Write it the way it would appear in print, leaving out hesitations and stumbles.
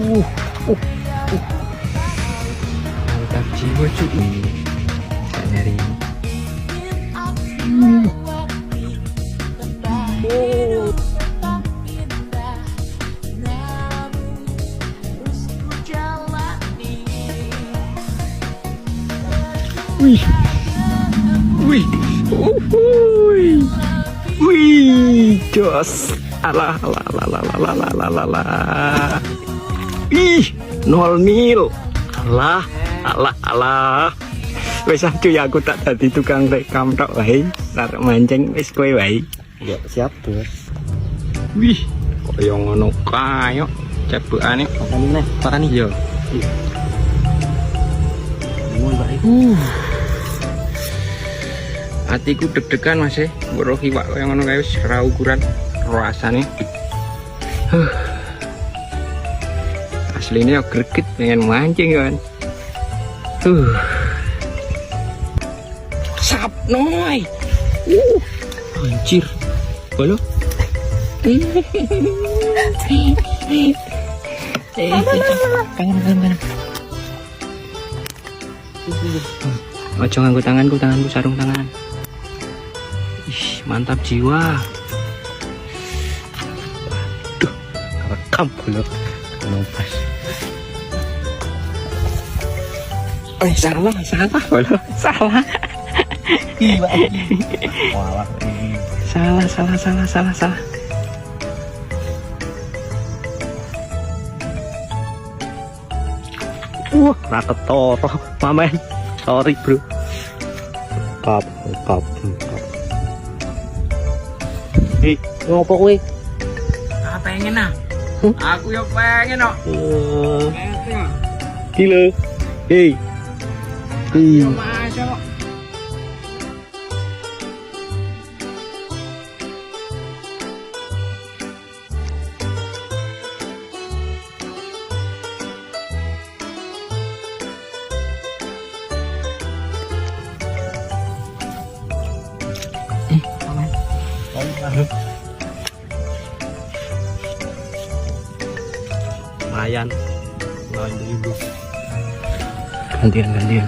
uh, uh. Mantap jiwa cuy. Saya nyari. Wih, wih, wih, wih, jos, alah, alah, alah, alah, alah, alah, alah, alah, ih, 0-0, alah, alah, alah, wes cuy aku tak tadi tukang rekam tok wae, tarik mancing wes kowe wae, ya siap tuh. wih, koyo ngono kae, cebokane, parani yo. Hatiku deg-degan mas boro hiwak yang ngono kae wis ra ukuran rasane. Aslinya greget pengen mancing kan. Sap noy. Anjir. Halo. Kangen. Ojo nganggo tanganku sarung tangan. Ih, mantap jiwa. Aduh, rekam belum pas. Salah. Salah. Rata toro, mamen. Sorry bro. Kap. Ngopo kowe? Pengen ah. Aku yo pengen kok. Gila. Hei. Masuk. Lumayan. Ribu. Gantian.